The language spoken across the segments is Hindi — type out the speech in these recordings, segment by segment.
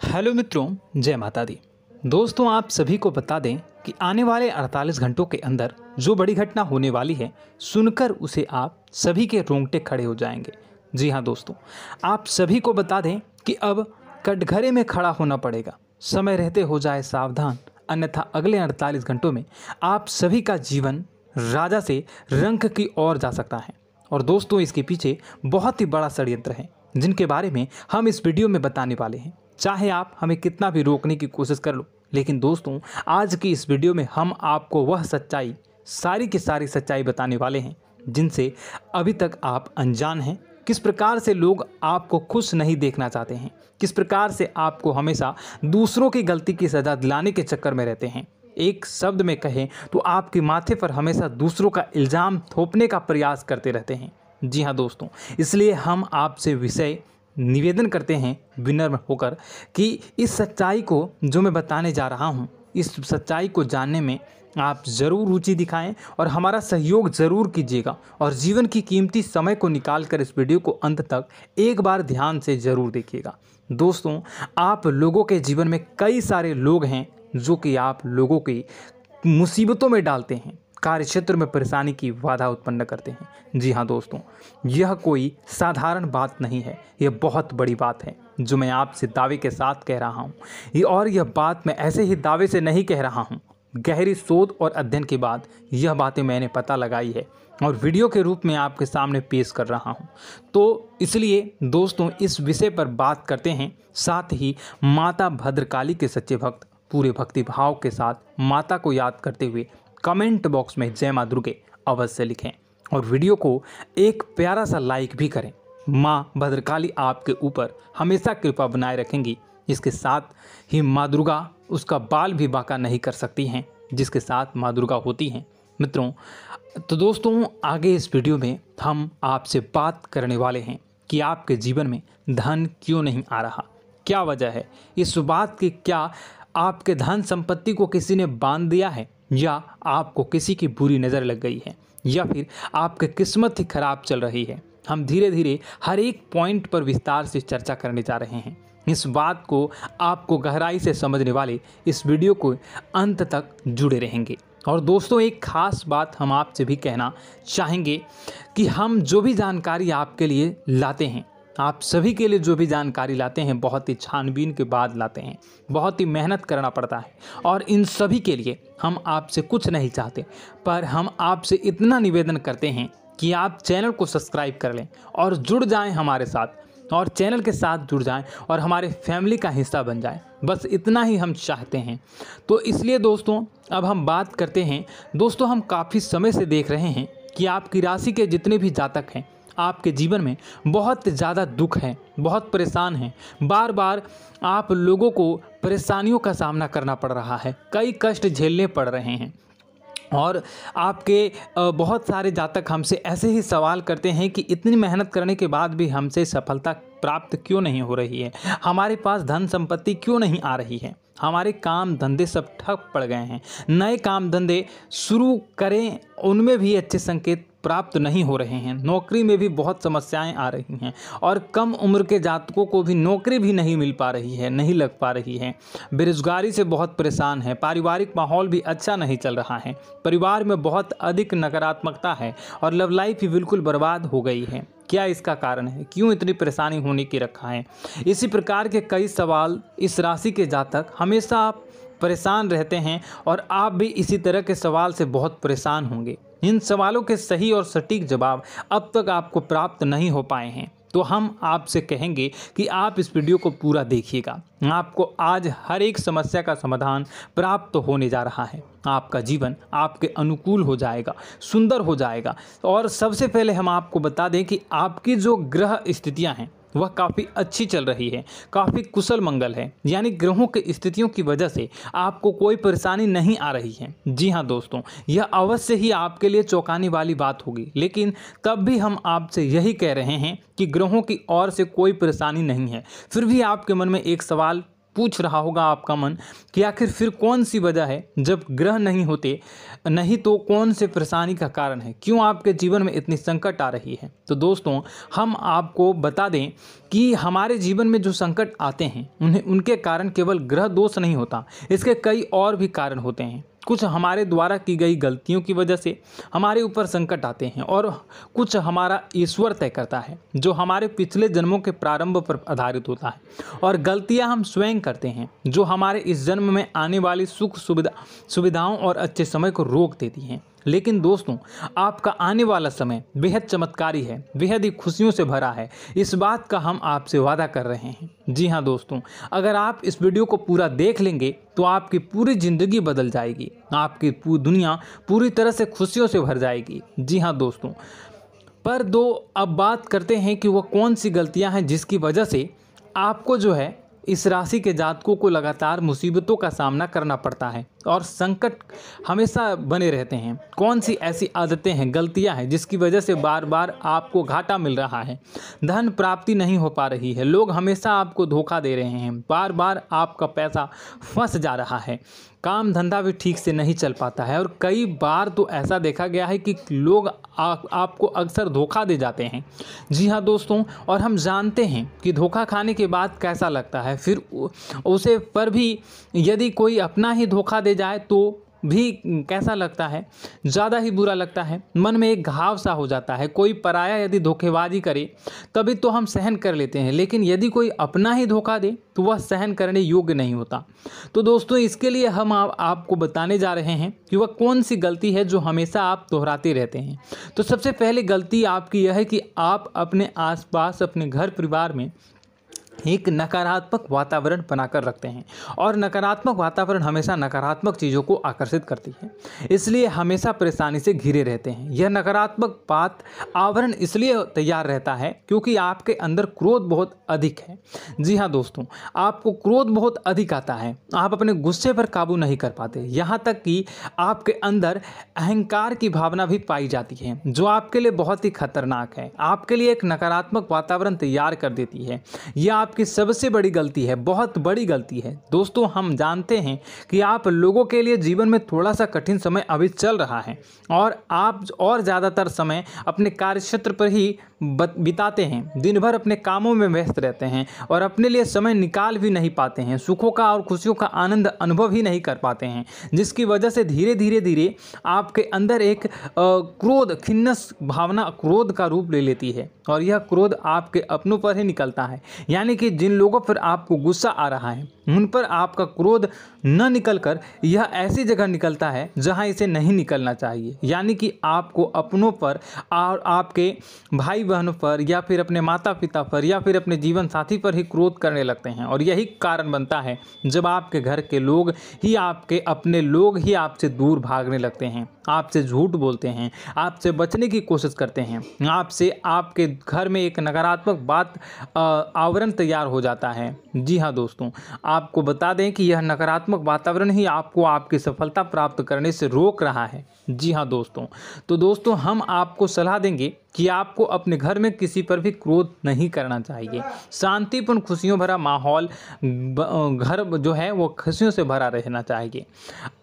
हेलो मित्रों, जय माता दी। दोस्तों, आप सभी को बता दें कि आने वाले 48 घंटों के अंदर जो बड़ी घटना होने वाली है, सुनकर उसे आप सभी के रोंगटे खड़े हो जाएंगे। जी हाँ दोस्तों, आप सभी को बता दें कि अब कटघरे में खड़ा होना पड़ेगा। समय रहते हो जाए सावधान, अन्यथा अगले 48 घंटों में आप सभी का जीवन राजा से रंक की ओर जा सकता है। और दोस्तों, इसके पीछे बहुत ही बड़ा षड्यंत्र है, जिनके बारे में हम इस वीडियो में बताने वाले हैं। चाहे आप हमें कितना भी रोकने की कोशिश कर लो, लेकिन दोस्तों, आज की इस वीडियो में हम आपको वह सच्चाई, सारी की सारी सच्चाई बताने वाले हैं जिनसे अभी तक आप अनजान हैं। किस प्रकार से लोग आपको खुश नहीं देखना चाहते हैं, किस प्रकार से आपको हमेशा दूसरों की गलती की सज़ा दिलाने के चक्कर में रहते हैं। एक शब्द में कहें तो आपके माथे पर हमेशा दूसरों का इल्ज़ाम थोपने का प्रयास करते रहते हैं। जी हाँ दोस्तों, इसलिए हम आपसे विषय निवेदन करते हैं विनम्र होकर कि इस सच्चाई को जो मैं बताने जा रहा हूँ, इस सच्चाई को जानने में आप ज़रूर रुचि दिखाएं और हमारा सहयोग ज़रूर कीजिएगा। और जीवन की कीमती समय को निकाल कर इस वीडियो को अंत तक एक बार ध्यान से ज़रूर देखिएगा। दोस्तों, आप लोगों के जीवन में कई सारे लोग हैं जो कि आप लोगों की मुसीबतों में डालते हैं, कार्य क्षेत्र में परेशानी की बाधा उत्पन्न करते हैं। जी हाँ दोस्तों, यह कोई साधारण बात नहीं है, यह बहुत बड़ी बात है जो मैं आपसे दावे के साथ कह रहा हूँ। यह बात मैं ऐसे ही दावे से नहीं कह रहा हूँ। गहरी शोध और अध्ययन के बाद यह बातें मैंने पता लगाई है और वीडियो के रूप में आपके सामने पेश कर रहा हूँ। तो इसलिए दोस्तों, इस विषय पर बात करते हैं। साथ ही माता भद्रकाली के सच्चे भक्त पूरे भक्ति भाव के साथ माता को याद करते हुए कमेंट बॉक्स में जय मां दुर्गे अवश्य लिखें और वीडियो को एक प्यारा सा लाइक भी करें। मां भद्रकाली आपके ऊपर हमेशा कृपा बनाए रखेंगी। इसके साथ ही मां दुर्गा उसका बाल भी बांका नहीं कर सकती हैं, जिसके साथ मां दुर्गा होती हैं। मित्रों, तो दोस्तों, आगे इस वीडियो में हम आपसे बात करने वाले हैं कि आपके जीवन में धन क्यों नहीं आ रहा, क्या वजह है इस बात की। क्या आपके धन संपत्ति को किसी ने बांध दिया है, या आपको किसी की बुरी नज़र लग गई है, या फिर आपकी किस्मत ही खराब चल रही है। हम धीरे धीरे हर एक पॉइंट पर विस्तार से चर्चा करने जा रहे हैं। इस बात को आपको गहराई से समझने वाले इस वीडियो को अंत तक जुड़े रहेंगे। और दोस्तों, एक खास बात हम आपसे भी कहना चाहेंगे कि हम जो भी जानकारी आपके लिए लाते हैं, आप सभी के लिए जो भी जानकारी लाते हैं, बहुत ही छानबीन के बाद लाते हैं, बहुत ही मेहनत करना पड़ता है। और इन सभी के लिए हम आपसे कुछ नहीं चाहते, पर हम आपसे इतना निवेदन करते हैं कि आप चैनल को सब्सक्राइब कर लें और जुड़ जाएं हमारे साथ, और चैनल के साथ जुड़ जाएं और हमारे फैमिली का हिस्सा बन जाएं। बस इतना ही हम चाहते हैं। तो इसलिए दोस्तों, अब हम बात करते हैं। दोस्तों, हम काफ़ी समय से देख रहे हैं कि आपकी राशि के जितने भी जातक हैं, आपके जीवन में बहुत ज़्यादा दुख है, बहुत परेशान हैं। बार बार आप लोगों को परेशानियों का सामना करना पड़ रहा है, कई कष्ट झेलने पड़ रहे हैं। और आपके बहुत सारे जातक हमसे ऐसे ही सवाल करते हैं कि इतनी मेहनत करने के बाद भी हमसे सफलता प्राप्त क्यों नहीं हो रही है, हमारे पास धन संपत्ति क्यों नहीं आ रही है, हमारे काम धंधे सब ठप पड़ गए हैं, नए काम धंधे शुरू करें उनमें भी अच्छे संकेत प्राप्त नहीं हो रहे हैं, नौकरी में भी बहुत समस्याएं आ रही हैं, और कम उम्र के जातकों को भी नौकरी भी नहीं मिल पा रही है, नहीं लग पा रही है, बेरोजगारी से बहुत परेशान है, पारिवारिक माहौल भी अच्छा नहीं चल रहा है, परिवार में बहुत अधिक नकारात्मकता है, और लव लाइफ भी बिल्कुल बर्बाद हो गई है। क्या इसका कारण है, क्यों इतनी परेशानी होने की रखा है? इसी प्रकार के कई सवाल इस राशि के जातक हमेशा आप परेशान रहते हैं, और आप भी इसी तरह के सवाल से बहुत परेशान होंगे। इन सवालों के सही और सटीक जवाब अब तक आपको प्राप्त नहीं हो पाए हैं, तो हम आपसे कहेंगे कि आप इस वीडियो को पूरा देखिएगा। आपको आज हर एक समस्या का समाधान प्राप्त होने जा रहा है। आपका जीवन आपके अनुकूल हो जाएगा, सुंदर हो जाएगा। और सबसे पहले हम आपको बता दें कि आपकी जो ग्रह स्थितियां हैं वह काफ़ी अच्छी चल रही है, काफ़ी कुशल मंगल है, यानी ग्रहों की स्थितियों की वजह से आपको कोई परेशानी नहीं आ रही है। जी हाँ दोस्तों, यह अवश्य ही आपके लिए चौंकाने वाली बात होगी, लेकिन तब भी हम आपसे यही कह रहे हैं कि ग्रहों की ओर से कोई परेशानी नहीं है। फिर भी आपके मन में एक सवाल पूछ रहा होगा आपका मन कि आखिर फिर कौन सी वजह है, जब ग्रह नहीं होते नहीं तो कौन से परेशानी का कारण है, क्यों आपके जीवन में इतनी संकट आ रही है। तो दोस्तों हम आपको बता दें कि हमारे जीवन में जो संकट आते हैं उनके कारण केवल ग्रह दोष नहीं होता, इसके कई और भी कारण होते हैं। कुछ हमारे द्वारा की गई गलतियों की वजह से हमारे ऊपर संकट आते हैं और कुछ हमारा ईश्वर तय करता है, जो हमारे पिछले जन्मों के प्रारंभ पर आधारित होता है। और गलतियां हम स्वयं करते हैं, जो हमारे इस जन्म में आने वाली सुख सुविधाओं और अच्छे समय को रोक देती हैं। लेकिन दोस्तों आपका आने वाला समय बेहद चमत्कारी है, बेहद ही खुशियों से भरा है, इस बात का हम आपसे वादा कर रहे हैं। जी हाँ दोस्तों, अगर आप इस वीडियो को पूरा देख लेंगे तो आपकी पूरी ज़िंदगी बदल जाएगी, आपकी पूरी दुनिया पूरी तरह से खुशियों से भर जाएगी। जी हाँ दोस्तों, पर अब बात करते हैं कि वह कौन सी गलतियाँ हैं जिसकी वजह से आपको जो है इस राशि के जातकों को लगातार मुसीबतों का सामना करना पड़ता है और संकट हमेशा बने रहते हैं। कौन सी ऐसी आदतें हैं, गलतियां हैं जिसकी वजह से बार बार आपको घाटा मिल रहा है, धन प्राप्ति नहीं हो पा रही है, लोग हमेशा आपको धोखा दे रहे हैं, बार बार आपका पैसा फंस जा रहा है, काम धंधा भी ठीक से नहीं चल पाता है और कई बार तो ऐसा देखा गया है कि लोग आपको अक्सर धोखा दे जाते हैं। जी हाँ दोस्तों, और हम जानते हैं कि धोखा खाने के बाद कैसा लगता है, फिर उसे पर भी यदि कोई अपना ही धोखा दे जाए तो भी कैसा लगता है, ज़्यादा ही बुरा लगता है, मन में एक घाव सा हो जाता है। कोई पराया यदि धोखेबाजी करे तभी तो हम सहन कर लेते हैं, लेकिन यदि कोई अपना ही धोखा दे तो वह सहन करने योग्य नहीं होता। तो दोस्तों इसके लिए हम आपको बताने जा रहे हैं कि वह कौन सी गलती है जो हमेशा आप दोहराते रहते हैं। तो सबसे पहले गलती आपकी यह है कि आप अपने आसपास, अपने घर परिवार में एक नकारात्मक वातावरण बनाकर रखते हैं और नकारात्मक वातावरण हमेशा नकारात्मक चीज़ों को आकर्षित करती है, इसलिए हमेशा परेशानी से घिरे रहते हैं। यह नकारात्मक आवरण इसलिए तैयार रहता है क्योंकि आपके अंदर क्रोध बहुत अधिक है। जी हाँ दोस्तों, आपको क्रोध बहुत अधिक आता है, आप अपने गुस्से पर काबू नहीं कर पाते, यहाँ तक कि आपके अंदर अहंकार की भावना भी पाई जाती है, जो आपके लिए बहुत ही खतरनाक है, आपके लिए एक नकारात्मक वातावरण तैयार कर देती है। यह आपकी सबसे बड़ी गलती है, बहुत बड़ी गलती है। दोस्तों हम जानते हैं कि आप लोगों के लिए जीवन में थोड़ा सा कठिन समय अभी चल रहा है और आप और ज़्यादातर समय अपने कार्यक्षेत्र पर ही बिताते हैं, दिन भर अपने कामों में व्यस्त रहते हैं और अपने लिए समय निकाल भी नहीं पाते हैं, सुखों का और खुशियों का आनंद अनुभव ही नहीं कर पाते हैं, जिसकी वजह से धीरे धीरे आपके अंदर एक क्रोध, खिन्नस भावना क्रोध का रूप ले लेती है और यह क्रोध आपके अपनों पर ही निकलता है। यानी कि जिन लोगों पर आपको गुस्सा आ रहा है उन पर आपका क्रोध न निकलकर यह ऐसी जगह निकलता है जहां इसे नहीं निकलना चाहिए, यानी कि आपको अपनों पर और आपके भाई बहनों पर या फिर अपने माता पिता पर या फिर अपने जीवन साथी पर ही क्रोध करने लगते हैं। और यही कारण बनता है जब आपके घर के लोग ही, आपके अपने लोग ही आपसे दूर भागने लगते हैं, आपसे झूठ बोलते हैं, आपसे बचने की कोशिश करते हैं, आपके घर में एक नकारात्मक आवरण तैयार हो जाता है। जी हाँ दोस्तों, आपको बता दें कि यह नकारात्मक वातावरण ही आपको आपकी सफलता प्राप्त करने से रोक रहा है। जी हाँ दोस्तों, तो दोस्तों हम आपको सलाह देंगे कि आपको अपने घर में किसी पर भी क्रोध नहीं करना चाहिए। शांतिपूर्ण खुशियों भरा माहौल, घर जो है वो खुशियों से भरा रहना चाहिए।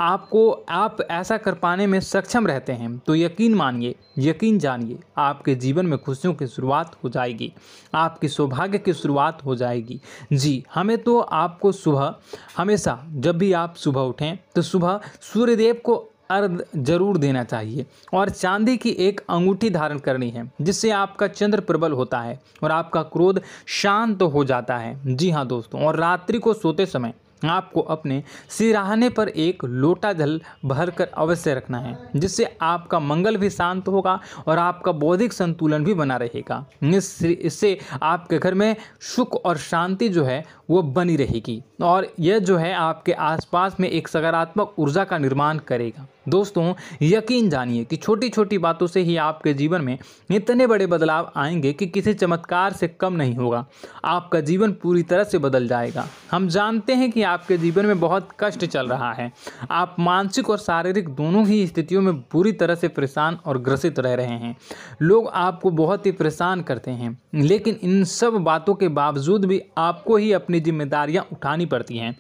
आप ऐसा कर पाने में सक्षम रहते हैं तो यकीन मानिए, यकीन जानिए, आपके जीवन में खुशियों की शुरुआत हो जाएगी, आपकी सौभाग्य की शुरुआत हो जाएगी। जी, हमें तो आपको सुबह, हमेशा जब भी आप सुबह उठें तो सुबह सूर्यदेव को अर्घ जरूर देना चाहिए और चांदी की एक अंगूठी धारण करनी है, जिससे आपका चंद्र प्रबल होता है और आपका क्रोध शांत हो जाता है। जी हाँ दोस्तों, और रात्रि को सोते समय आपको अपने सिरहाने पर एक लोटा जल भरकर अवश्य रखना है, जिससे आपका मंगल भी शांत होगा और आपका बौद्धिक संतुलन भी बना रहेगा। इससे आपके घर में सुख और शांति जो है वो बनी रहेगी और यह जो है आपके आसपास में एक सकारात्मक ऊर्जा का निर्माण करेगा। दोस्तों यकीन जानिए कि छोटी छोटी बातों से ही आपके जीवन में इतने बड़े बदलाव आएंगे कि किसी चमत्कार से कम नहीं होगा। आपका जीवन पूरी तरह से बदल जाएगा। हम जानते हैं कि आपके जीवन में बहुत कष्ट चल रहा है। आप मानसिक और शारीरिक दोनों ही स्थितियों में बुरी तरह से परेशान और ग्रसित रह रहे हैं। लोग आपको बहुत ही परेशान करते हैं, लेकिन इन सब बातों के बावजूद भी आपको ही अपनी जिम्मेदारियां उठानी पड़ती हैं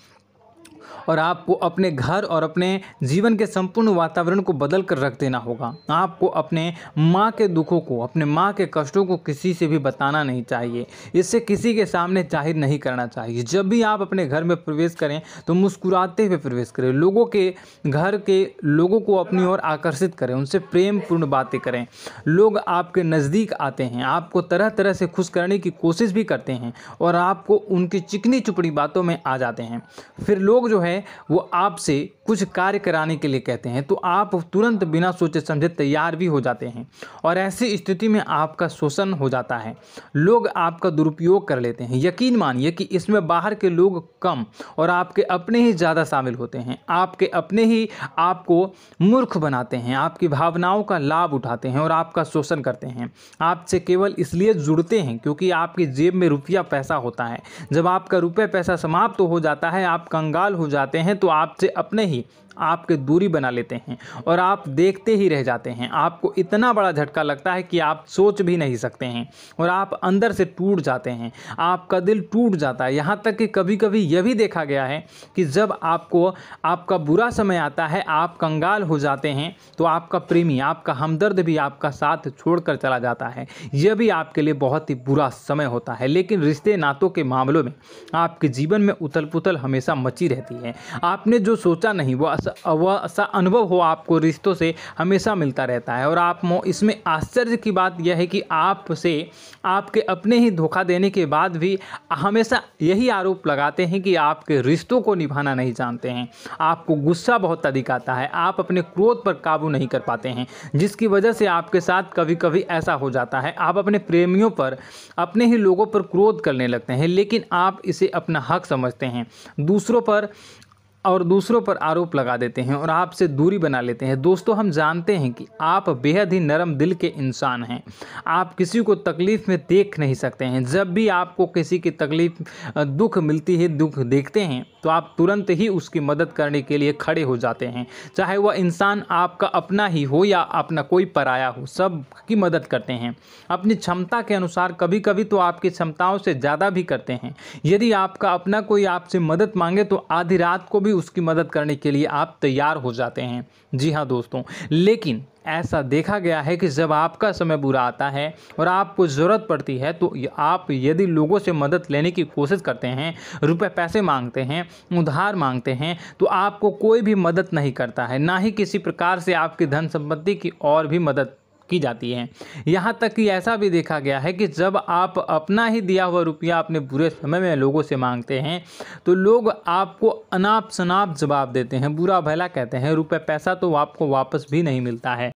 और आपको अपने घर और अपने जीवन के संपूर्ण वातावरण को बदल कर रख देना होगा। आपको अपने माँ के दुखों को, अपने माँ के कष्टों को किसी से भी बताना नहीं चाहिए। इससे किसी के सामने जाहिर नहीं करना चाहिए। जब भी आप अपने घर में प्रवेश करें तो मुस्कुराते हुए प्रवेश करें। लोगों के घर के लोगों को अपनी ओर आकर्षित करें, उनसे प्रेमपूर्ण बातें करें। लोग आपके नज़दीक आते हैं, आपको तरह तरह से खुश करने की कोशिश भी करते हैं और आपको उनकी चिकनी चुपड़ी बातों में आ जाते हैं। फिर लोग जो है वो आपसे कुछ कार्य कराने के लिए कहते हैं तो आप तुरंत बिना सोचे समझे तैयार भी हो जाते हैं और ऐसी स्थिति में आपका शोषण हो जाता है। लोग आपका दुरुपयोग कर लेते हैं। यकीन मानिए कि इसमें बाहर के लोग कम और आपके अपने ही ज़्यादा शामिल होते हैं। आपके अपने ही आपको मूर्ख बनाते हैं, आपकी भावनाओं का लाभ उठाते हैं और आपका शोषण करते हैं। आपसे केवल इसलिए जुड़ते हैं क्योंकि आपकी जेब में रुपया पैसा होता है। जब आपका रुपया पैसा समाप्त हो जाता है, आप कंगाल हो जाते हैं तो आपसे अपने ही आपके दूरी बना लेते हैं और आप देखते ही रह जाते हैं। आपको इतना बड़ा झटका लगता है कि आप सोच भी नहीं सकते हैं और आप अंदर से टूट जाते हैं। आपका दिल टूट जाता है। यहाँ तक कि कभी कभी यह भी देखा गया है कि जब आपको आपका बुरा समय आता है, आप कंगाल हो जाते हैं तो आपका प्रेमी, आपका हमदर्द भी आपका साथ छोड़कर चला जाता है। यह भी आपके लिए बहुत ही बुरा समय होता है। लेकिन रिश्ते नातों के मामलों में आपके जीवन में उथल पुथल हमेशा मची रहती है। आपने जो सोचा नहीं वो ऐसा अनुभव हो आपको रिश्तों से हमेशा मिलता रहता है। और आप इसमें आश्चर्य की बात यह है कि आपसे आपके अपने ही धोखा देने के बाद भी हमेशा यही आरोप लगाते हैं कि आपके रिश्तों को निभाना नहीं जानते हैं। आपको गुस्सा बहुत अधिक आता है, आप अपने क्रोध पर काबू नहीं कर पाते हैं, जिसकी वजह से आपके साथ कभी कभी ऐसा हो जाता है आप अपने प्रेमियों पर, अपने ही लोगों पर क्रोध करने लगते हैं। लेकिन आप इसे अपना हक समझते हैं, दूसरों पर आरोप लगा देते हैं और आपसे दूरी बना लेते हैं। दोस्तों हम जानते हैं कि आप बेहद ही नरम दिल के इंसान हैं। आप किसी को तकलीफ़ में देख नहीं सकते हैं। जब भी आपको किसी की तकलीफ़, दुख मिलती है, दुख देखते हैं तो आप तुरंत ही उसकी मदद करने के लिए खड़े हो जाते हैं। चाहे वह इंसान आपका अपना ही हो या अपना कोई पराया हो, सब की मदद करते हैं अपनी क्षमता के अनुसार। कभी कभी तो आपकी क्षमताओं से ज़्यादा भी करते हैं। यदि आपका अपना कोई आपसे मदद मांगे तो आधी रात को भी उसकी मदद करने के लिए आप तैयार हो जाते हैं। जी हाँ दोस्तों, लेकिन ऐसा देखा गया है कि जब आपका समय बुरा आता है और आपको ज़रूरत पड़ती है तो आप यदि लोगों से मदद लेने की कोशिश करते हैं, रुपए पैसे मांगते हैं, उधार मांगते हैं, तो आपको कोई भी मदद नहीं करता है। ना ही किसी प्रकार से आपकी धन संपत्ति की और भी मदद की जाती है। यहाँ तक कि ऐसा भी देखा गया है कि जब आप अपना ही दिया हुआ रुपया अपने बुरे समय में लोगों से मांगते हैं तो लोग आपको अनाप शनाप जवाब देते हैं, बुरा भला कहते हैं। रुपये पैसा तो आपको वापस भी नहीं मिलता है।